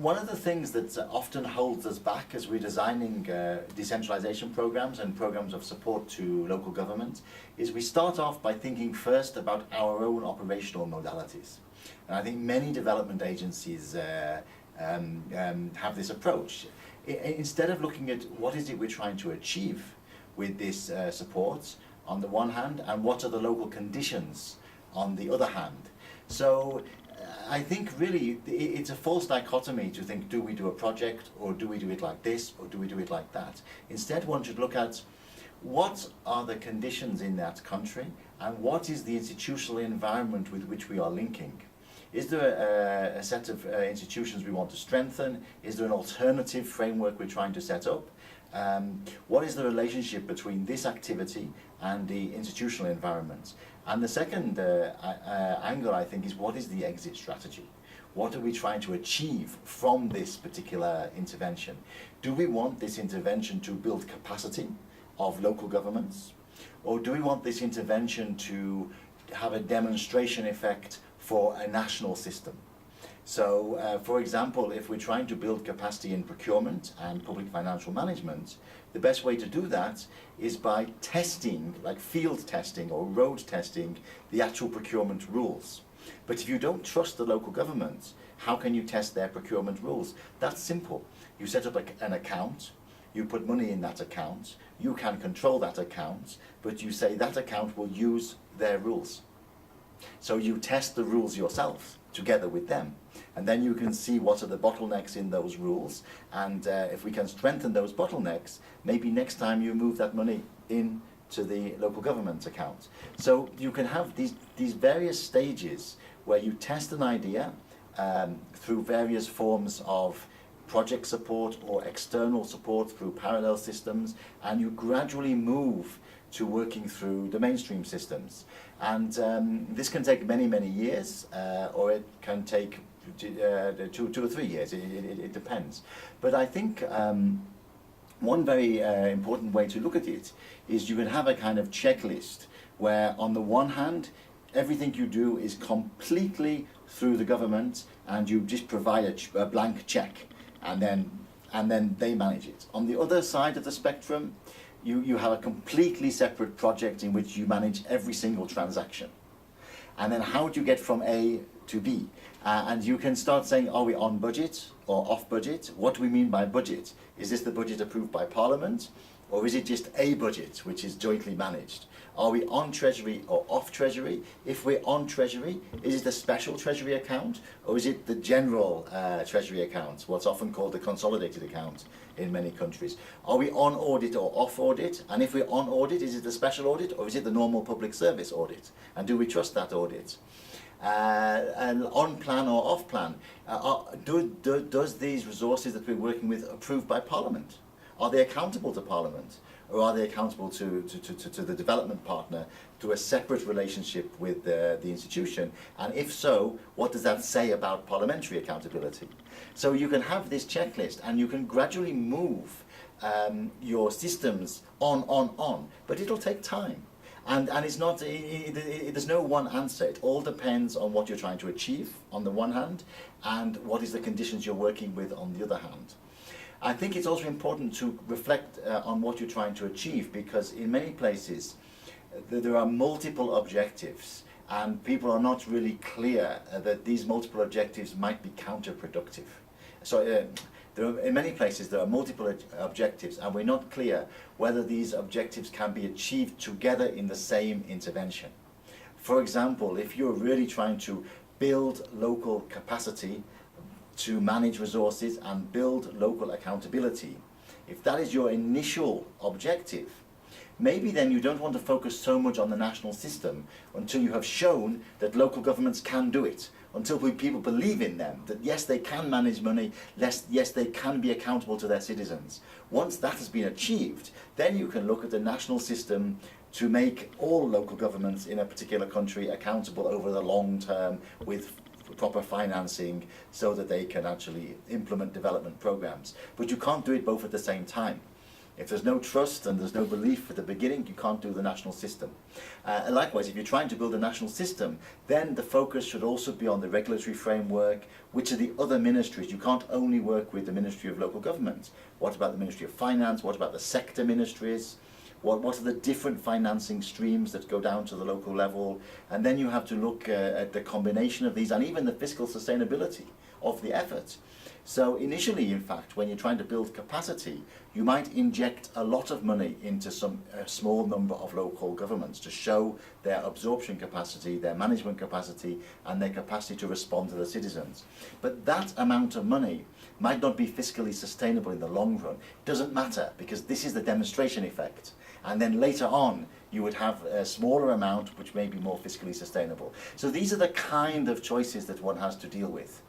one of the things that often holds us back as we're designing decentralization programs and programs of support to local government is we start off by thinking first about our own operational modalities. And I think many development agencies have this approach. Instead of looking at what is it we're trying to achieve with this support on the one hand, and what are the local conditions on the other hand. So I think really it's a false dichotomy to think, do we do a project, or do we do it like this, or do we do it like that? Instead, one should look at what are the conditions in that country, and what is the institutional environment with which we are linking. Is there a set of institutions we want to strengthen? Is there an alternative framework we're trying to set up? What is the relationship between this activity and the institutional environment? And the second angle, I think, is what is the exit strategy? What are we trying to achieve from this particular intervention? Do we want this intervention to build capacity of local governments? Or do we want this intervention to have a demonstration effect for a national system? So, for example, if we're trying to build capacity in procurement and public financial management, the best way to do that is by testing, like field testing or road testing, the actual procurement rules. But if you don't trust the local government, how can you test their procurement rules? That's simple. You set up an account, you put money in that account, you can control that account, but you say that account will use their rules. So you test the rules yourself together with them, and then you can see what are the bottlenecks in those rules, and if we can strengthen those bottlenecks, maybe next time you move that money into the local government account. So you can have these various stages where you test an idea through various forms of project support or external support through parallel systems, and you gradually move to working through the mainstream systems. And this can take many, many years, or it can take 2 or 3 years, it depends. But I think one very important way to look at it is you can have a kind of checklist where on the one hand, everything you do is completely through the government and you just provide a blank check, and then they manage it. On the other side of the spectrum, you have a completely separate project in which you manage every single transaction. And then how do you get from A to B? And you can start saying, are we on budget or off budget? What do we mean by budget? Is this the budget approved by Parliament? Or is it just a budget which is jointly managed? Are we on Treasury or off Treasury? If we're on Treasury, is it a special Treasury account, or is it the general Treasury account, what's often called the consolidated account in many countries? Are we on audit or off audit? And if we're on audit, is it a special audit, or is it the normal public service audit? And do we trust that audit? And on plan or off plan, does these resources that we're working with approved by Parliament? Are they accountable to Parliament, or are they accountable to the development partner through a separate relationship with the institution? And if so, what does that say about parliamentary accountability? So you can have this checklist and you can gradually move your systems on, but it'll take time. And it's not, there's no one answer. It all depends on what you're trying to achieve on the one hand, and what is the conditions you're working with on the other hand. I think it's also important to reflect on what you're trying to achieve, because in many places there are multiple objectives and people are not really clear that these multiple objectives might be counterproductive. So in many places there are multiple objectives and we're not clear whether these objectives can be achieved together in the same intervention. For example, if you're really trying to build local capacity to manage resources and build local accountability, if that is your initial objective, maybe then you don't want to focus so much on the national system until you have shown that local governments can do it, until people believe in them, that yes, they can manage money, yes, they can be accountable to their citizens. Once that has been achieved, then you can look at the national system to make all local governments in a particular country accountable over the long term with proper financing, so that they can actually implement development programs. But you can't do it both at the same time. If there's no trust and there's no belief at the beginning, you can't do the national system. Likewise, if you're trying to build a national system, then the focus should also be on the regulatory framework, which are the other ministries. You can't only work with the Ministry of Local Government. What about the Ministry of Finance? What about the sector ministries? What are the different financing streams that go down to the local level? And then you have to look at the combination of these and even the fiscal sustainability of the effort. So initially, in fact, when you're trying to build capacity, you might inject a lot of money into a small number of local governments to show their absorption capacity, their management capacity, and their capacity to respond to the citizens. But that amount of money might not be fiscally sustainable in the long run. It doesn't matter, because this is the demonstration effect. And then later on, you would have a smaller amount which may be more fiscally sustainable. So these are the kind of choices that one has to deal with.